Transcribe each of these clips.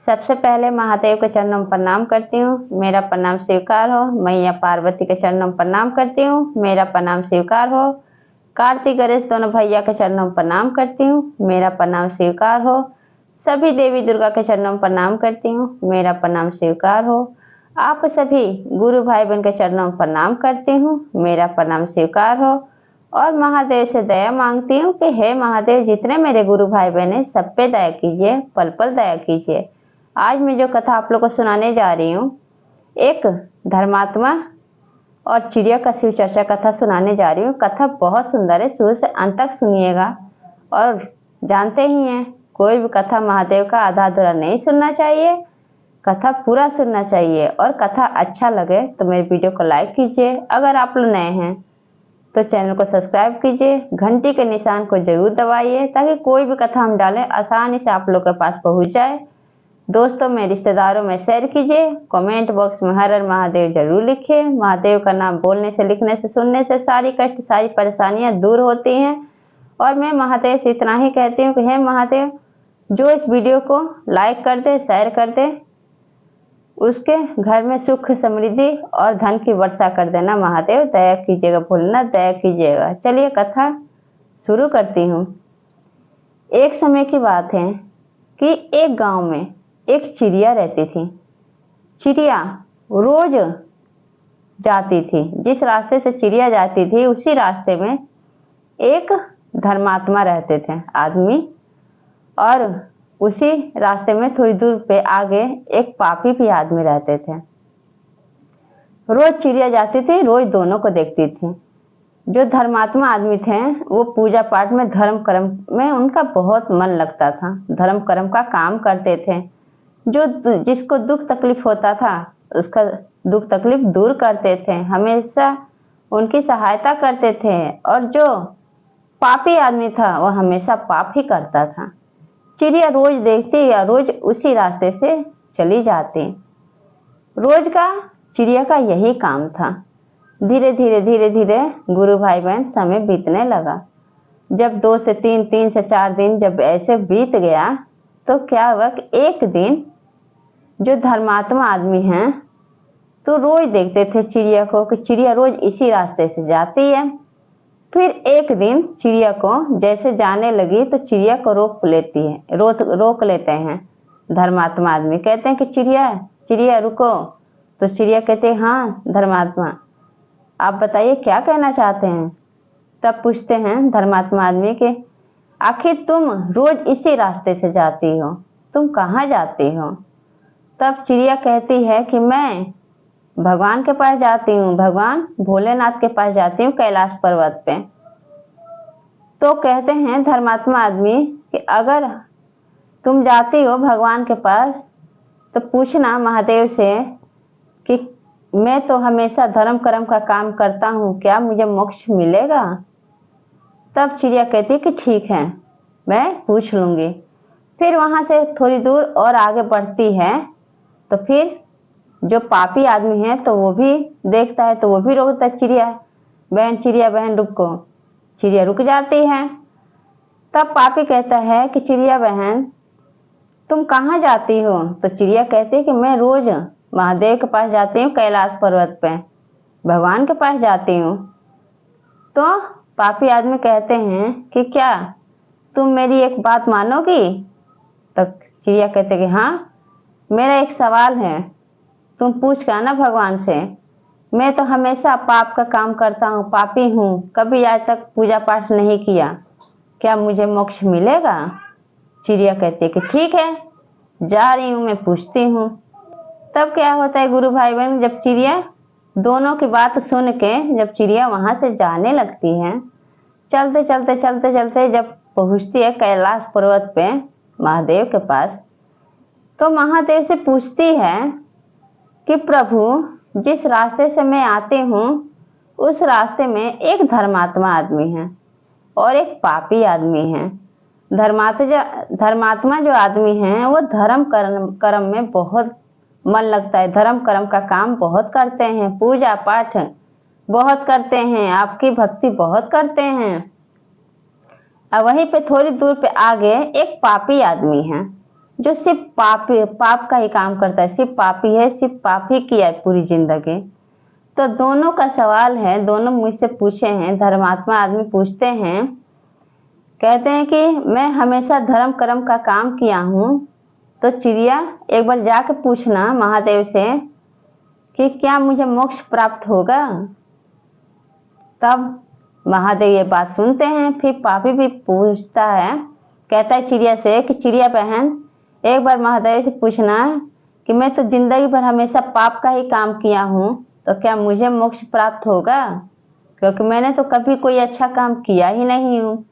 सबसे पहले महादेव के चरणों में प्रणाम करती हूँ, मेरा प्रणाम स्वीकार हो। मैया पार्वती के चरणों में प्रणाम करती हूँ, मेरा प्रणाम स्वीकार हो। कार्तिक गणेश दोनों भैया के चरणों में प्रणाम करती हूँ, मेरा प्रणाम स्वीकार हो। सभी देवी दुर्गा के चरणों में प्रणाम करती हूँ, मेरा प्रणाम स्वीकार हो। आप सभी गुरु भाई बहन के चरणों में प्रणाम करती हूँ, मेरा प्रणाम स्वीकार हो। और महादेव से दया मांगती हूँ कि हे महादेव, जितने मेरे गुरु भाई बहन हैं सब पे दया कीजिए, पल पल दया कीजिए। आज मैं जो कथा आप लोग को सुनाने जा रही हूँ, एक धर्मात्मा और चिड़िया का शिव चर्चा कथा सुनाने जा रही हूँ। कथा बहुत सुंदर है, शुरू से अंत तक सुनिएगा। और जानते ही हैं, कोई भी कथा महादेव का आधा अधूरा नहीं सुनना चाहिए, कथा पूरा सुनना चाहिए। और कथा अच्छा लगे तो मेरे वीडियो को लाइक कीजिए। अगर आप लोग नए हैं तो चैनल को सब्सक्राइब कीजिए, घंटी के निशान को जरूर दबाइए ताकि कोई भी कथा हम डालें आसानी से आप लोग के पास पहुंच जाए। दोस्तों में, रिश्तेदारों में शेयर कीजिए। कमेंट बॉक्स में हर हर महादेव जरूर लिखिए। महादेव का नाम बोलने से, लिखने से, सुनने से सारी कष्ट, सारी परेशानियां दूर होती हैं। और मैं महादेव से इतना ही कहती हूँ कि हे महादेव, जो इस वीडियो को लाइक कर दे, शेयर कर दे, उसके घर में सुख, समृद्धि और धन की वर्षा कर देना। महादेव दया कीजिएगा, भूलना दया कीजिएगा। चलिए कथा शुरू करती हूँ। एक समय की बात है कि एक गांव में एक चिड़िया रहती थी। चिड़िया रोज जाती थी, जिस रास्ते से चिड़िया जाती थी उसी रास्ते में एक धर्मात्मा रहते थे आदमी, और उसी रास्ते में थोड़ी दूर पे आगे एक पापी भी आदमी रहते थे। रोज चिड़िया जाती थी, रोज दोनों को देखती थी। जो धर्मात्मा आदमी थे वो पूजा पाठ में, धर्म कर्म में उनका बहुत मन लगता था, धर्म कर्म का काम करते थे। जो जिसको दुख तकलीफ होता था उसका दुख तकलीफ दूर करते थे, हमेशा उनकी सहायता करते थे। और जो पापी आदमी था वो हमेशा पाप ही करता था। चिड़िया रोज देखती या रोज उसी रास्ते से चली जाती। रोज का चिड़िया का यही काम था। धीरे धीरे धीरे धीरे गुरु भाई बहन समय बीतने लगा। जब 2 से 3, 3 से 4 दिन जब ऐसे बीत गया तो क्या हुआ कि एक दिन जो धर्मात्मा आदमी हैं तो रोज देखते थे चिड़िया को कि चिड़िया रोज इसी रास्ते से जाती है। फिर एक दिन चिड़िया को जैसे जाने लगी तो चिड़िया को रोक लेते हैं धर्मात्मा आदमी। कहते हैं कि चिड़िया चिड़िया रुको। तो चिड़िया कहते हैं हाँ धर्मात्मा, आप बताइए क्या कहना चाहते हैं। तब पूछते हैं धर्मात्मा आदमी के, आखिर तुम रोज इसी रास्ते से जाती हो, तुम कहाँ जाती हो। तब चिड़िया कहती है कि मैं भगवान के पास जाती हूँ, भगवान भोलेनाथ के पास जाती हूँ, कैलाश पर्वत पे। तो कहते हैं धर्मात्मा आदमी कि अगर तुम जाती हो भगवान के पास तो पूछना महादेव से कि मैं तो हमेशा धर्म कर्म का काम करता हूँ, क्या मुझे मोक्ष मिलेगा। तब चिड़िया कहती है कि ठीक है, मैं पूछ लूंगी। फिर वहां से थोड़ी दूर और आगे बढ़ती है तो फिर जो पापी आदमी है तो वो भी देखता है, तो वो भी रोकता है, चिड़िया बहन रुको। चिड़िया रुक जाती है। तब पापी कहता है कि चिड़िया बहन तुम कहाँ जाती हो। तो चिड़िया कहती है कि मैं रोज महादेव के पास जाती हूँ, कैलाश पर्वत पे भगवान के पास जाती हूँ। तो पापी आदमी कहते हैं कि क्या तुम मेरी एक बात मानोगी। तो चिड़िया कहते कि हाँ, मेरा एक सवाल है, तुम पूछ के आना भगवान से। मैं तो हमेशा पाप का काम करता हूँ, पापी हूँ, कभी आज तक पूजा पाठ नहीं किया, क्या मुझे मोक्ष मिलेगा। चिड़िया कहती है कि ठीक है, जा रही हूँ, मैं पूछती हूँ। तब क्या होता है गुरु भाई बहन, जब चिड़िया दोनों की बात सुन के जब चिड़िया वहां से जाने लगती है, चलते चलते चलते चलते जब पहुंचती है कैलाश पर्वत पे महादेव के पास, तो महादेव से पूछती है कि प्रभु जिस रास्ते से मैं आती हूँ उस रास्ते में एक धर्मात्मा आदमी है और एक पापी आदमी है। धर्मात्मा जो आदमी है वो धर्म कर्म में बहुत मन लगता है, धर्म कर्म का काम बहुत करते हैं, पूजा पाठ बहुत करते हैं, आपकी भक्ति बहुत करते हैं। और वहीं पे थोड़ी दूर पे आगे एक पापी आदमी है। जो सिर्फ पाप का ही काम करता है, सिर्फ पापी है, सिर्फ पाप ही किया है पूरी जिंदगी। तो दोनों का सवाल है, दोनों मुझसे पूछे हैं, धर्मात्मा आदमी पूछते हैं, कहते हैं कि मैं हमेशा धर्म कर्म का काम किया हूँ, तो चिड़िया एक बार जाके पूछना महादेव से कि क्या मुझे मोक्ष प्राप्त होगा। तब महादेव ये बात सुनते हैं। फिर पापी भी पूछता है, कहता है चिड़िया से कि चिड़िया बहन एक बार महादेव से पूछना कि मैं तो जिंदगी भर हमेशा पाप का ही काम किया हूँ, तो क्या मुझे मोक्ष प्राप्त होगा, क्योंकि मैंने तो कभी कोई अच्छा काम किया ही नहीं हूँ।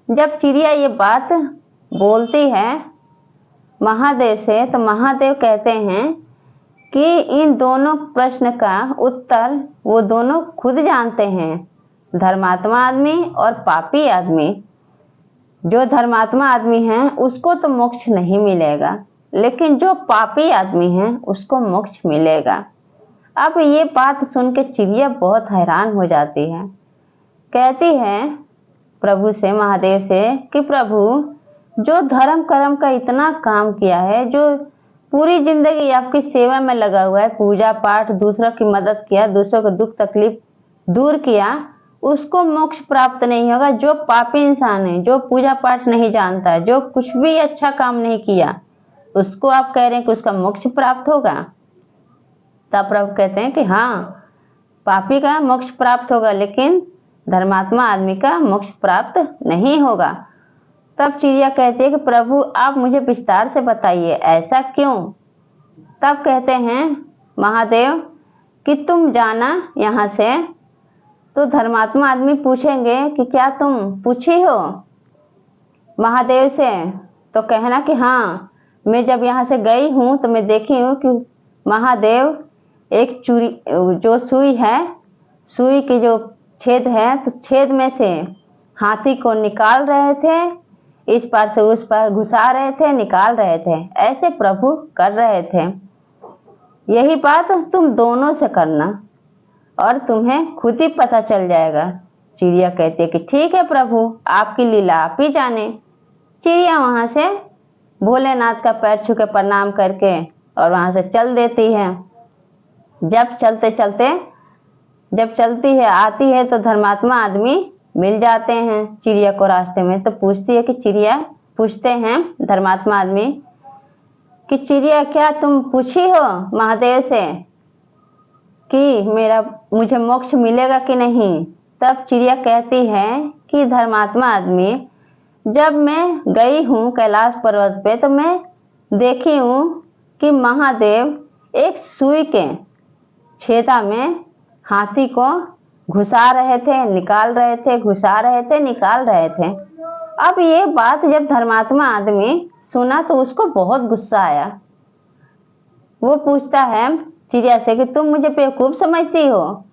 जब चिड़िया ये बात बोलती है महादेव से, तो महादेव कहते हैं कि इन दोनों प्रश्न का उत्तर वो दोनों खुद जानते हैं, धर्मात्मा आदमी और पापी आदमी। जो धर्मात्मा आदमी है उसको तो मोक्ष नहीं मिलेगा, लेकिन जो पापी आदमी है उसको मोक्ष मिलेगा। अब ये बात सुन के चिड़िया बहुत हैरान हो जाती है, कहती है प्रभु से, महादेव से कि प्रभु जो धर्म कर्म का इतना काम किया है, जो पूरी जिंदगी आपकी सेवा में लगा हुआ है, पूजा पाठ, दूसरों की मदद किया, दूसरों को दुख तकलीफ दूर किया, उसको मोक्ष प्राप्त नहीं होगा। जो पापी इंसान है, जो पूजा पाठ नहीं जानता है, जो कुछ भी अच्छा काम नहीं किया, उसको आप कह रहे हैं कि उसका मोक्ष प्राप्त होगा। तब प्रभु कहते हैं कि हाँ, पापी का मोक्ष प्राप्त होगा, लेकिन धर्मात्मा आदमी का मोक्ष प्राप्त नहीं होगा। तब चिड़िया कहती है कि प्रभु आप मुझे विस्तार से बताइए, ऐसा क्यों। तब कहते हैं महादेव कि तुम जाना यहाँ से, तो धर्मात्मा आदमी पूछेंगे कि क्या तुम पूछी हो महादेव से, तो कहना कि हाँ, मैं जब यहाँ से गई हूँ तो मैं देखी हूँ कि महादेव एक चूड़ी, जो सुई है, सुई की जो छेद है, तो छेद में से हाथी को निकाल रहे थे, इस पार से उस पार घुसा रहे थे, निकाल रहे थे, ऐसे प्रभु कर रहे थे। यही बात तुम दोनों से करना और तुम्हें खुद ही पता चल जाएगा। चिड़िया कहती है कि ठीक है प्रभु, आपकी लीला आप ही जाने। चिड़िया वहां से भोलेनाथ का पैर छू के प्रणाम करके और वहां से चल देती है। जब चलती है आती है, तो धर्मात्मा आदमी मिल जाते हैं चिड़िया को रास्ते में। तो पूछती है कि चिड़िया, पूछते हैं धर्मात्मा आदमी कि चिड़िया क्या तुम पूछी हो महादेव से कि मुझे मोक्ष मिलेगा कि नहीं। तब चिड़िया कहती है कि धर्मात्मा आदमी, जब मैं गई हूँ कैलाश पर्वत पे, तो मैं देखी हूँ कि महादेव एक सुई के छेदा में हाथी को घुसा रहे थे, निकाल रहे थे, घुसा रहे थे, निकाल रहे थे। अब ये बात जब धर्मात्मा आदमी सुना तो उसको बहुत गुस्सा आया। वो पूछता है चिड़िया से कि तुम मुझे बेवकूफ समझती हो,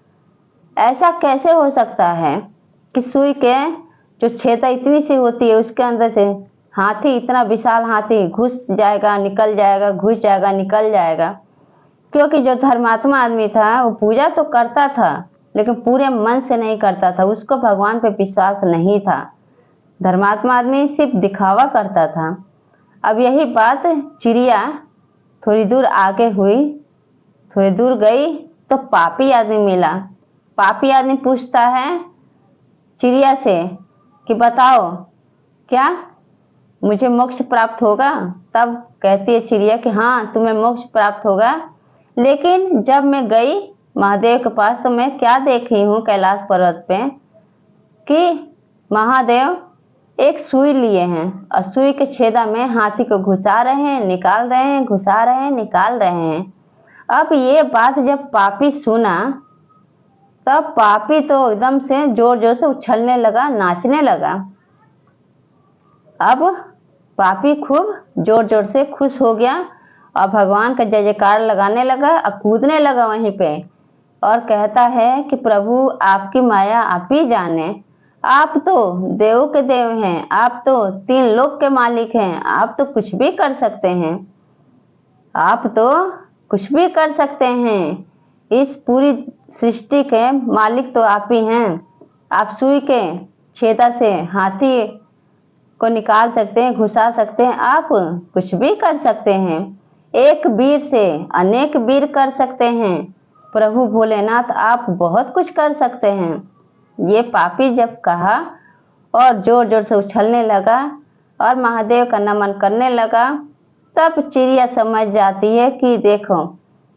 ऐसा कैसे हो सकता है कि सुई के जो छेदा इतनी सी होती है उसके अंदर से हाथी, इतना विशाल हाथी घुस जाएगा, निकल जाएगा, घुस जाएगा, निकल जाएगा। क्योंकि जो धर्मात्मा आदमी था वो पूजा तो करता था, लेकिन पूरे मन से नहीं करता था, उसको भगवान पे विश्वास नहीं था। धर्मात्मा आदमी सिर्फ दिखावा करता था। अब यही बात चिड़िया थोड़ी दूर आगे हुई, थोड़ी दूर गई तो पापी आदमी मिला। पापी आदमी पूछता है चिड़िया से कि बताओ क्या मुझे मोक्ष प्राप्त होगा। तब कहती है चिड़िया कि हाँ, तुम्हें मोक्ष प्राप्त होगा, लेकिन जब मैं गई महादेव के पास तो मैं क्या देखी हूँ कैलाश पर्वत पे कि महादेव एक सुई लिए हैं और सुई के छेदा में हाथी को घुसा रहे हैं, निकाल रहे हैं, घुसा रहे हैं, निकाल रहे हैं। अब ये बात जब पापी सुना, तब पापी तो एकदम से जोर जोर से उछलने लगा, नाचने लगा। अब पापी खूब जोर जोर से खुश हो गया और भगवान का जय जयकार लगाने लगा और कूदने लगा वहीं पे, और कहता है कि प्रभु आपकी माया आप ही जाने, आप तो देव के देव हैं, आप तो 3 लोक के मालिक हैं, आप तो कुछ भी कर सकते हैं, आप तो कुछ भी कर सकते हैं, इस पूरी सृष्टि के मालिक तो आप ही हैं। आप सुई के छेदा से हाथी को निकाल सकते हैं, घुसा सकते हैं, आप कुछ भी कर सकते हैं। एक वीर से अनेक वीर कर सकते हैं। प्रभु भोलेनाथ आप बहुत कुछ कर सकते हैं। ये पापी जब कहा और जोर जोर से उछलने लगा और महादेव का नमन करने लगा, तब चिड़िया समझ जाती है कि देखो,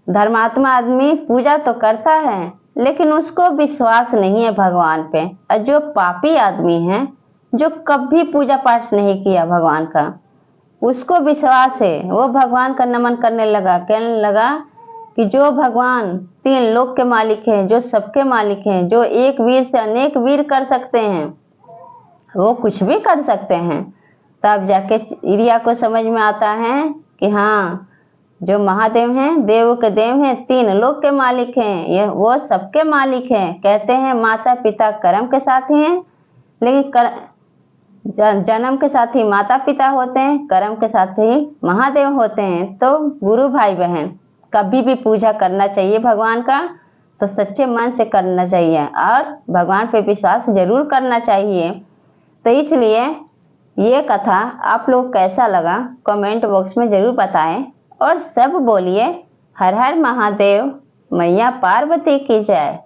धर्मात्मा आदमी पूजा तो करता है लेकिन उसको विश्वास नहीं है भगवान पे। और जो पापी आदमी है, जो कभी पूजा पाठ नहीं किया भगवान का, उसको विश्वास है, वो भगवान का नमन करने लगा, कहने लगा कि जो भगवान 3 लोक के मालिक हैं, जो सबके मालिक हैं, जो एक वीर से अनेक वीर कर सकते हैं, वो कुछ भी कर सकते हैं। तब जाके चिड़िया को समझ में आता है कि हाँ, जो महादेव हैं, देव के देव हैं, 3 लोक के मालिक हैं, ये वो सबके मालिक हैं। कहते हैं माता पिता कर्म के साथी हैं, लेकिन जन्म के साथ ही माता पिता होते हैं, कर्म के साथ ही महादेव होते हैं। तो गुरु भाई बहन, कभी भी पूजा करना चाहिए भगवान का तो सच्चे मन से करना चाहिए और भगवान पे विश्वास जरूर करना चाहिए। तो इसलिए ये कथा आप लोग कैसा लगा कमेंट बॉक्स में जरूर बताएं और सब बोलिए हर हर महादेव, मैया पार्वती की जय।